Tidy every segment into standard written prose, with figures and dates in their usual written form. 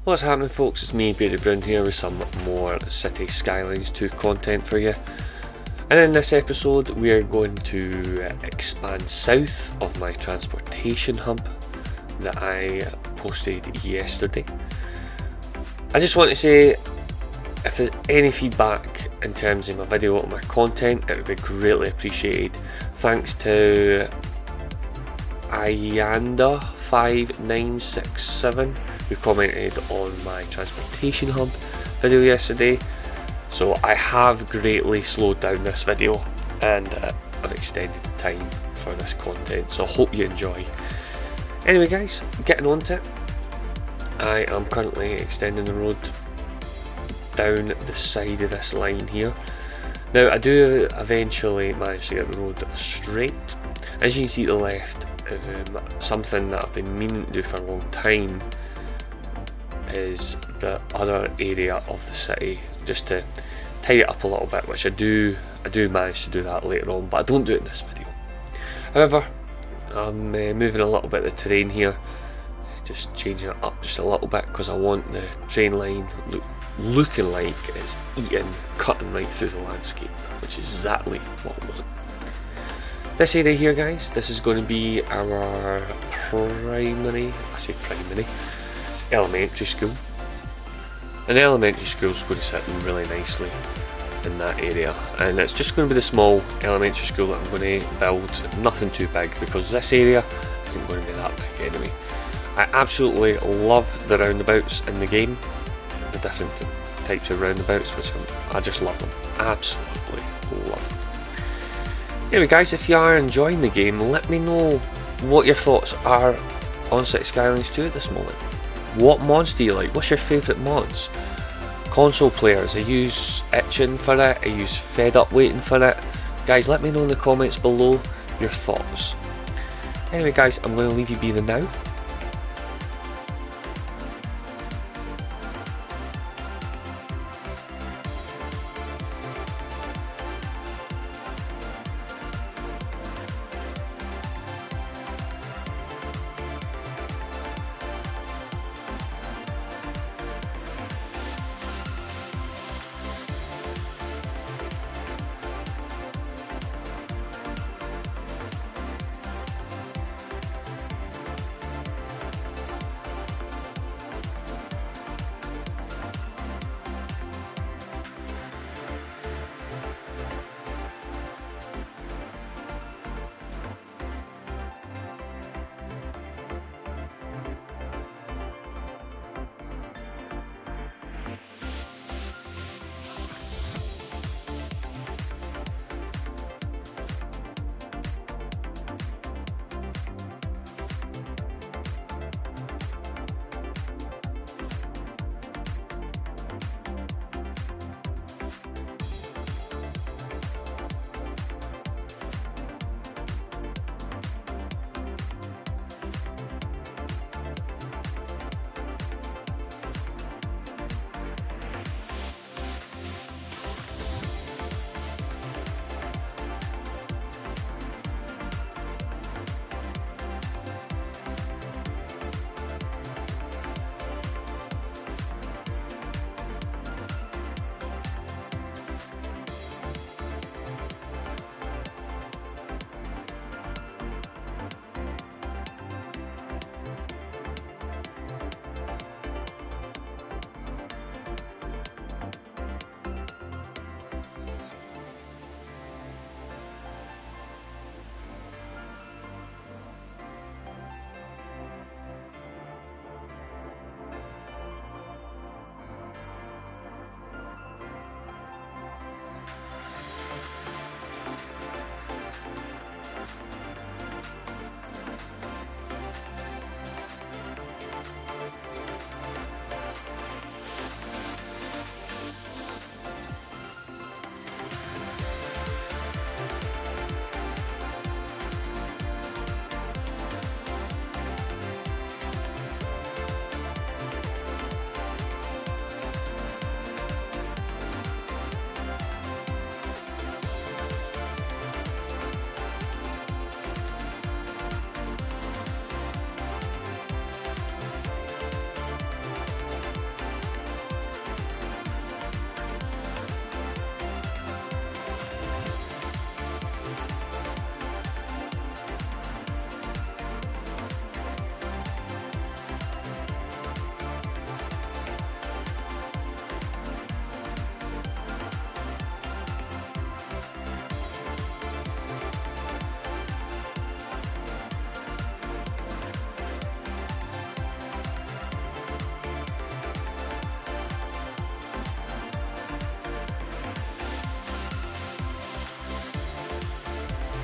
What's happening, folks? It's me, Barry Brown, here with some more City Skylines 2 content for you. And in this episode we are going to expand south of my transportation hub that I posted yesterday. I just want to say, if there's any feedback in terms of my video or my content, it would be greatly appreciated. Thanks to Ayanda5967 who commented on my transportation hub video yesterday. So I have greatly slowed down this video and I've extended the time for this content, so I hope you enjoy. Anyway guys, getting on to it. I am currently extending the road down the side of this line here. Now I do eventually manage to get the road straight. As you can see to the left, something that I've been meaning to do for a long time is the other area of the city, just to tidy it up a little bit, which I do manage to do that later on, but I don't do it in this video. However, I'm moving a little bit of the terrain here, just changing it up just a little bit because I want the train line looking like it's cutting right through the landscape, which is exactly what I want. This area here guys, this is going to be our primary, it's elementary school. And the elementary school is going to sit in really nicely in that area, and it's just going to be the small elementary school that I'm going to build, nothing too big, because this area isn't going to be that big anyway. I absolutely love the roundabouts in the game, the different types of roundabouts, which I just love them, absolutely love them. Anyway guys, if you are enjoying the game, let me know what your thoughts are on City Skylines 2 at this moment. What mods do you like? What's your favourite mods? Console players, I use itching for it, I use fed up waiting for it. Guys, let me know in the comments below your thoughts. Anyway guys, I'm going to leave you be now.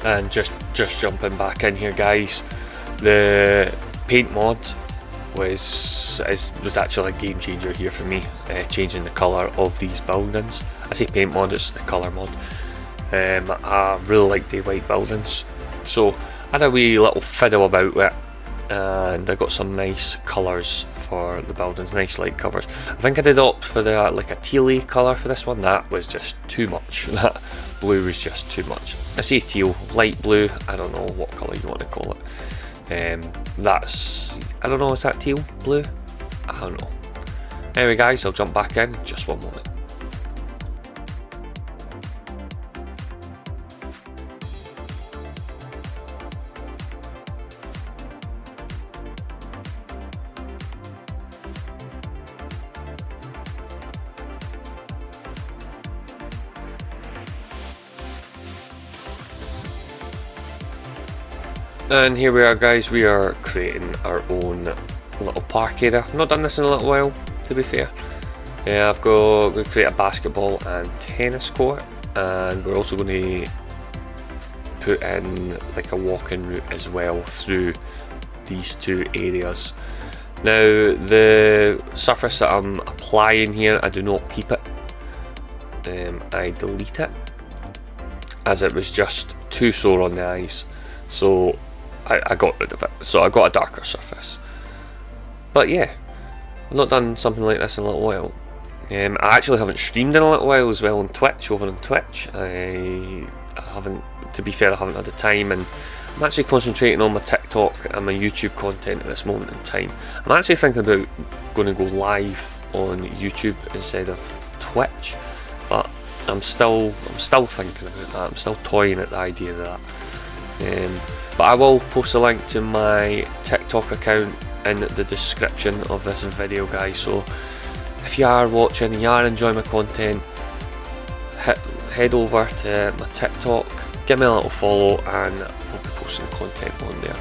And just jumping back in here, guys, the paint mod was actually a game changer here for me, changing the colour of these buildings. I say paint mod, it's the colour mod. I really like the white buildings, so I had a wee little fiddle about it, and I got some nice colours for the buildings, nice light covers. I think I did opt for the like a tealy colour for this one. That was just too much. That blue was just too much. I say teal, light blue, I don't know what colour you want to call it. That's, I don't know, is that teal, blue? I don't know. Anyway guys, I'll jump back in just one moment. And here we are, guys, we are creating our own little park area. I've not done this in a little while, to be fair. Yeah, we're going to create a basketball and tennis court, and we're also going to put in like a walking route as well through these two areas. Now the surface that I'm applying here, I do not keep it. I delete it, as it was just too sore on the eyes, so I got rid of it. So I got a darker surface. But yeah, I've not done something like this in a little while. I actually haven't streamed in a little while as well on Twitch, over on Twitch. I haven't, to be fair, I haven't had the time, and I'm actually concentrating on my TikTok and my YouTube content at this moment in time. I'm actually thinking about going to go live on YouTube instead of Twitch, but I'm still thinking about that. I'm still toying at the idea of that. But I will post a link to my TikTok account in the description of this video, guys, so if you are watching and you are enjoying my content, head over to my TikTok, give me a little follow, and I'll be posting content on there.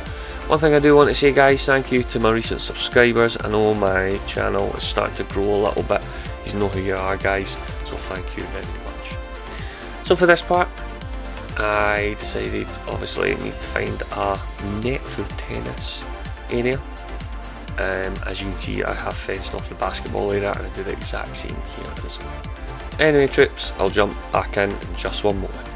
One thing I do want to say, guys, thank you to my recent subscribers. I know my channel is starting to grow a little bit. You know who you are, guys, so thank you very much. So for this part, I decided, obviously, I need to find a net for tennis area. As you can see, I have fenced off the basketball area, and I do the exact same here as well. Anyway, troops, I'll jump back in just one moment.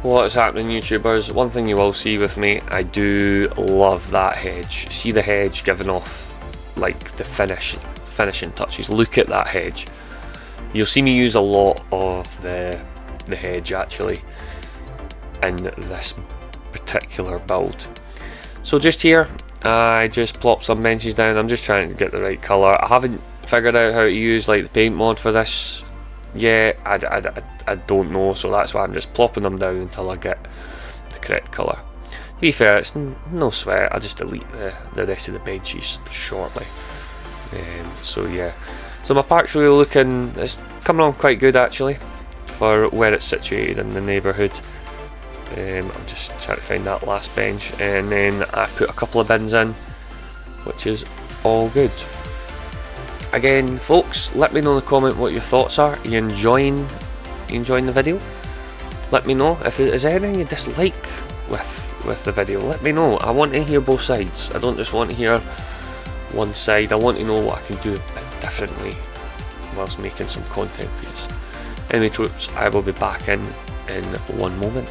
What's happening, YouTubers? One thing you will see with me, I do love that hedge. See the hedge giving off like the finishing touches. Look at that hedge. You'll see me use a lot of the hedge actually in this particular build. So just here, I just plopped some benches down. I'm just trying to get the right colour. I haven't figured out how to use like the paint mod for this yet. I don't know, so that's why I'm just plopping them down until I get the correct colour. To be fair, it's no sweat. I just delete the rest of the benches shortly. So yeah, so my park's really looking, it's coming on quite good actually for where it's situated in the neighbourhood. I'm just trying to find that last bench, and then I put a couple of bins in, which is all good. Again, folks, let me know in the comment what your thoughts are. Are you enjoying the video? Let me know. If there's anything you dislike with the video, let me know. I want to hear both sides. I don't just want to hear one side. I want to know what I can do a bit differently whilst making some content for you. Anyway, troops, I will be back in one moment.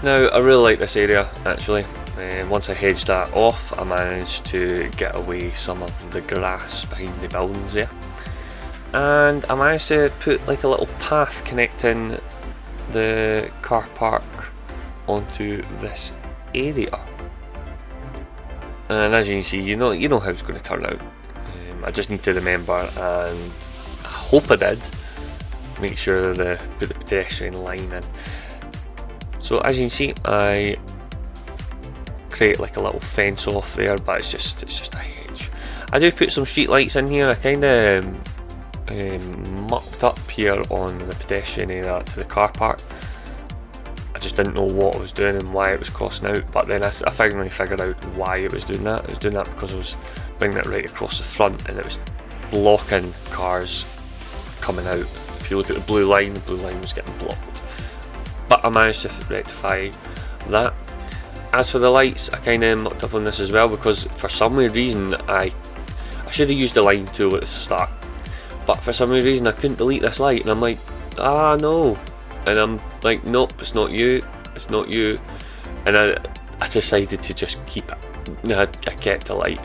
Now, I really like this area actually. Once I hedged that off, I managed to get away some of the grass behind the buildings there, and I managed to put like a little path connecting the car park onto this area. And as you can see, you know how it's going to turn out. I just need to remember, and I hope I did, make sure to put the pedestrian line in. So as you can see, I create like a little fence off there, but it's just a hedge. I do put some street lights in here. I kind of mucked up here on the pedestrian area to the car park. I just didn't know what I was doing and why it was crossing out, but then I finally figured out why it was doing that. It was doing that because I was bringing it right across the front and it was blocking cars coming out. If you look at the blue line was getting blocked. But I managed to rectify that. As for the lights, I kind of mucked up on this as well, because for some weird reason I should have used the line tool at the start, but for some weird reason I couldn't delete this light, and I'm like, no, and I'm like, nope, it's not you, and I decided to just keep it. I kept the light,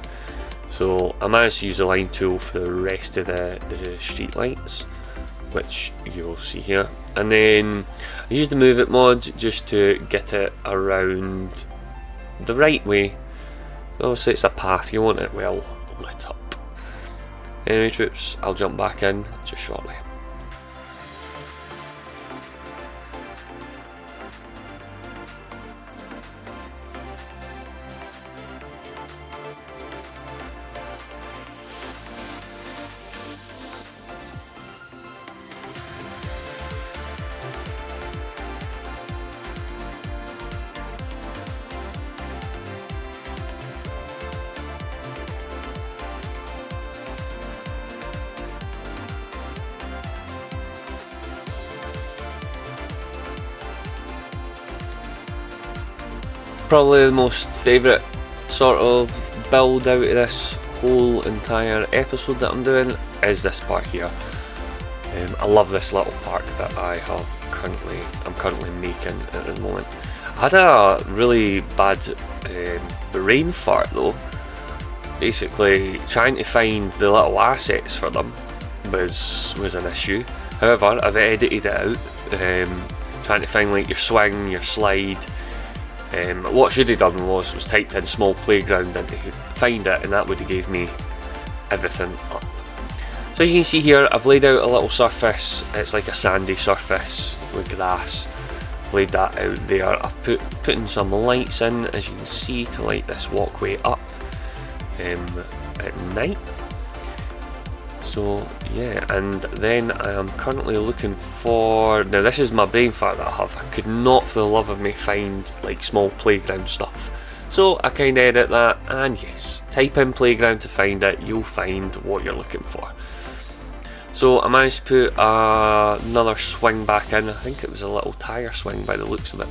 so I managed to use the line tool for the rest of the street lights, which you'll see here. And then I used the move it mod just to get it around the right way. Obviously it's a path, you want it well lit up. Anyway troops, I'll jump back in just shortly. Probably the most favourite sort of build out of this whole entire episode that I'm doing is this part here. I love this little park that I'm currently making at the moment. I had a really bad brain fart though. Basically trying to find the little assets for them was an issue. However, I've edited it out, trying to find like your swing, your slide. What I should have done was typed in small playground and find it, and that would have gave me everything up. So as you can see here, I've laid out a little surface. It's like a sandy surface with grass. I've laid that out there. I've put in some lights in, as you can see, to light this walkway up at night. So yeah, and then I am currently looking for, now this is my brain fart that I have, I could not for the love of me find like small playground stuff. So I kind of edit that, and yes, type in playground to find it, you'll find what you're looking for. So I managed to put another swing back in. I think it was a little tyre swing by the looks of it,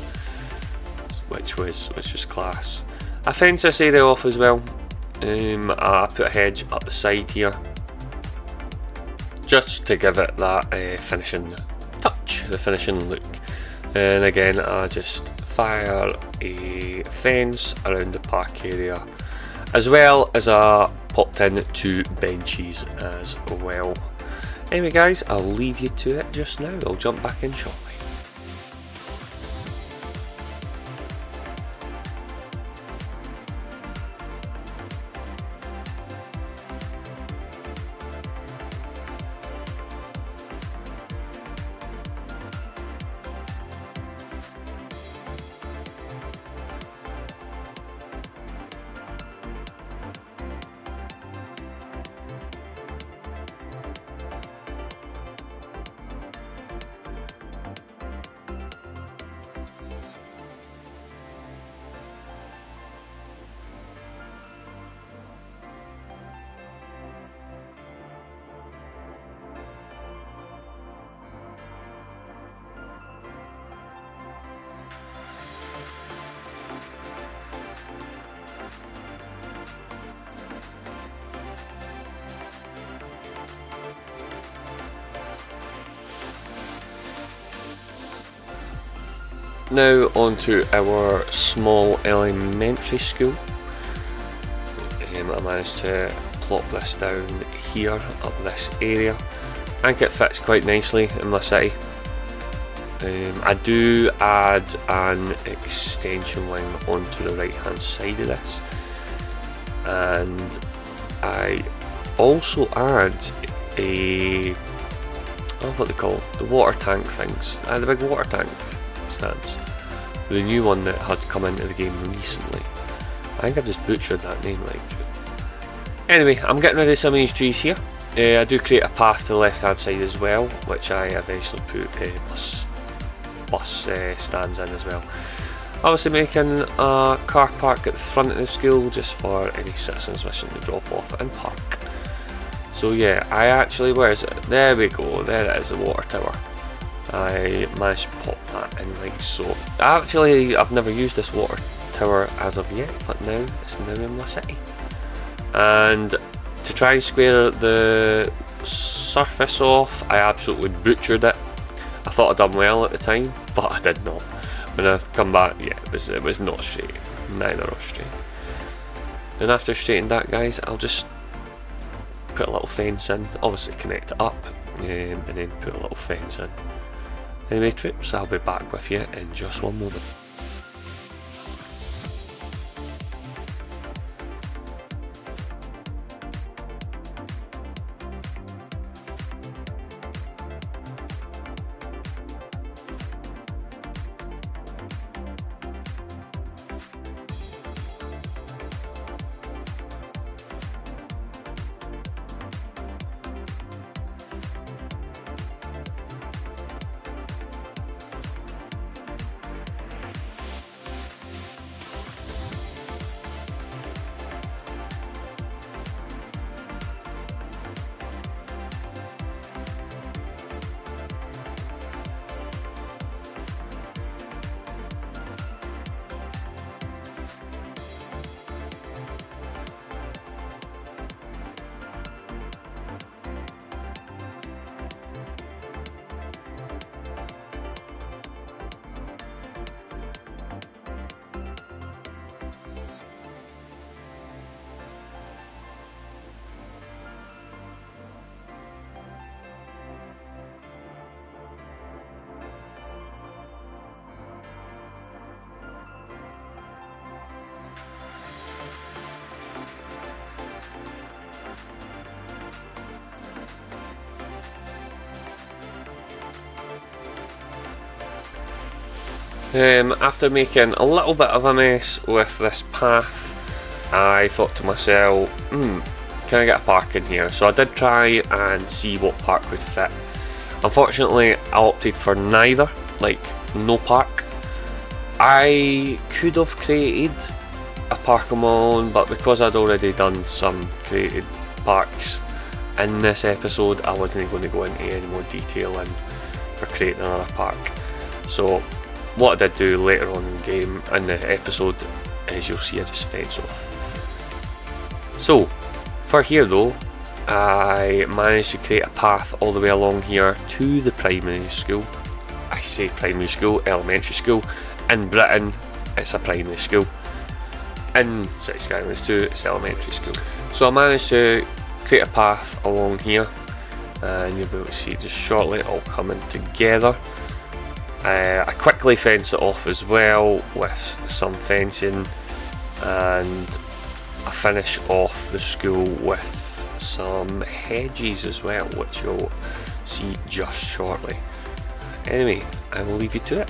which was class. I fenced this area off as well. I put a hedge up the side here, just to give it that finishing touch, the finishing look. And again, I just fire a fence around the park area, as well as I popped in 2 benches as well. Anyway guys, I'll leave you to it just now. I'll jump back in shortly. Now on to our small elementary school. I managed to plop this down here, up this area. I think it fits quite nicely in my city. I do add an extension wing onto the right hand side of this, and I also add what they call the water tank things, the big water tank stands, the new one that had come into the game recently. I think I've just butchered that name. Anyway, I'm getting rid of some of these trees here. I do create a path to the left hand side as well, which I eventually put bus stands in as well. Obviously making a car park at the front of the school just for any citizens wishing to drop off and park. So yeah, I actually, where is it? There we go, there it is, the water tower. I managed to pop that in like so. Actually, I've never used this water tower as of yet, but now it's now in my city. And to try and square the surface off, I absolutely butchered it. I thought I'd done well at the time, but I did not. When I come back, yeah, it was not straight. Neither was straight. And after straightening that, guys, I'll just put a little fence in, obviously connect it up, and then put a little fence in. Anyway troops, I'll be back with you in just one moment. After making a little bit of a mess with this path, I thought to myself, can I get a park in here? So I did try and see what park would fit. Unfortunately, I opted for neither, like no park. I could have created a park of my own, but because I'd already done some created parks in this episode, I wasn't going to go into any more detail for creating another park. So what I did do later on in the game, in the episode, is you'll see I just fence off. So for here though, I managed to create a path all the way along here to the primary school. I say primary school, elementary school. In Britain, it's a primary school. In City Skylines 2, it's elementary school. So I managed to create a path along here, and you'll be able to see just shortly all coming together. I quickly fence it off as well with some fencing, and I finish off the school with some hedges as well, which you'll see just shortly. Anyway, I will leave you to it.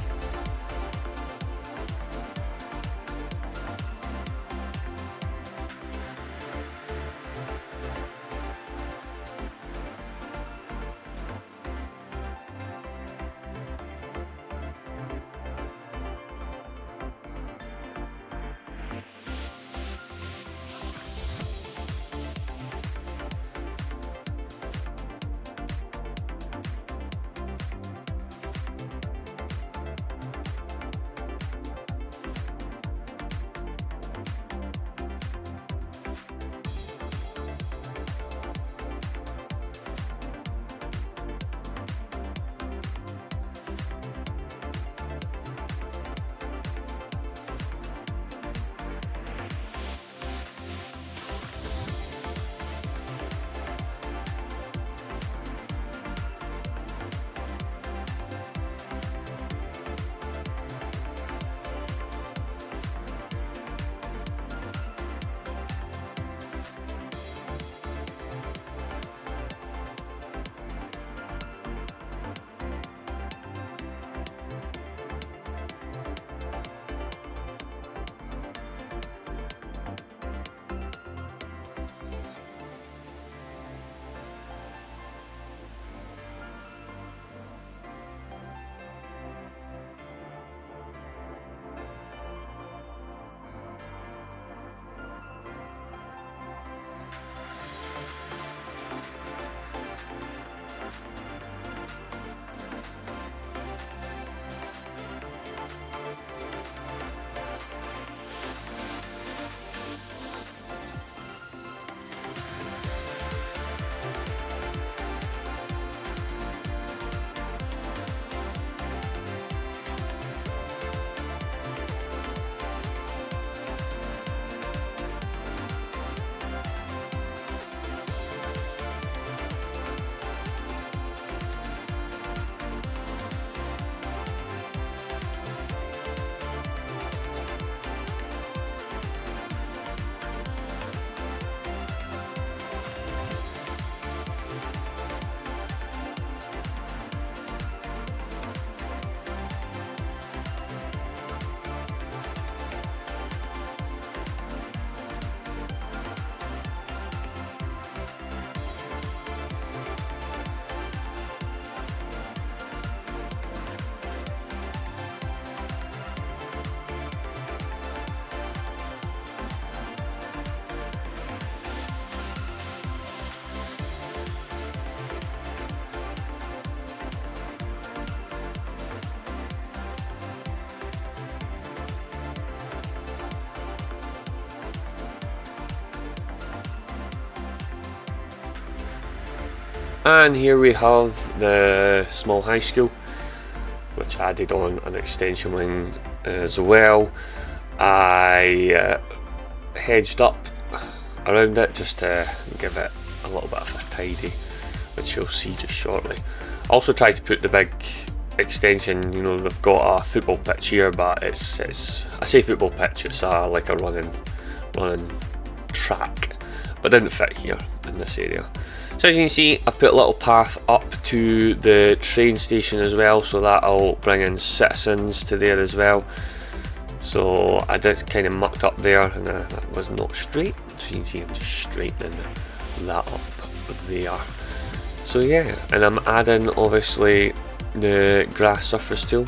And here we have the small high school, which added on an extension wing as well. I hedged up around it just to give it a little bit of a tidy, which you'll see just shortly. Also tried to put the big extension, you know, they've got a football pitch here, but it's I say football pitch, it's like a running track, but didn't fit here in this area. So as you can see, I've put a little path up to the train station as well, so that'll bring in citizens to there as well. So I did kind of mucked up there, and that was not straight, so you can see I'm just straightening that up there. So yeah, and I'm adding obviously the grass surface tool.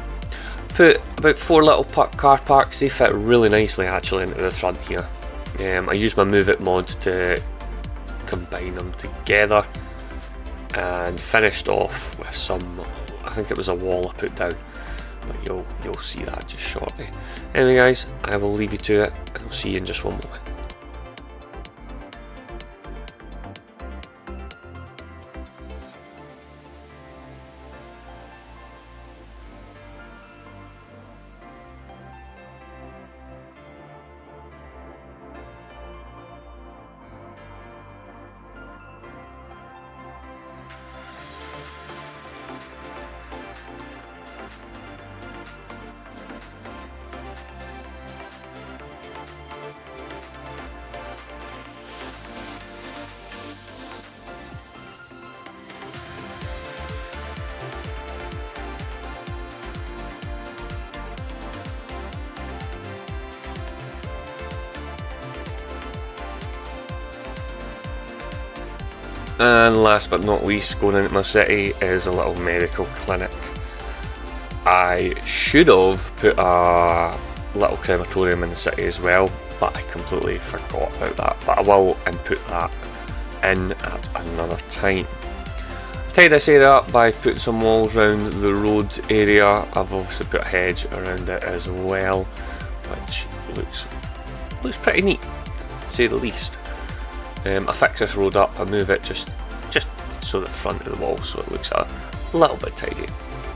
Put about 4 little car parks, they fit really nicely actually into the front here. I used my Move It mod to combine them together and finished off with some, I think it was a wall I put down, but you'll see that just shortly. Anyway guys, I will leave you to it and I'll see you in just one moment. And last but not least, going into my city is a little medical clinic. I should have put a little crematorium in the city as well, but I completely forgot about that. But I will input that in at another time. I've tied this area up by putting some walls around the road area. I've obviously put a hedge around it as well, which looks pretty neat, to say the least. I fix this road up, I move it just so the front of the wall, so it looks a little bit tidy.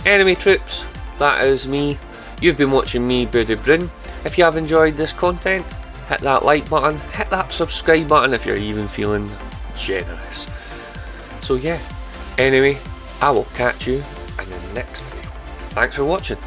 Enemy troops, that is me. You've been watching me, Bearded Bryn. If you have enjoyed this content, hit that like button, hit that subscribe button if you're even feeling generous. So yeah, anyway, I will catch you in the next video. Thanks for watching.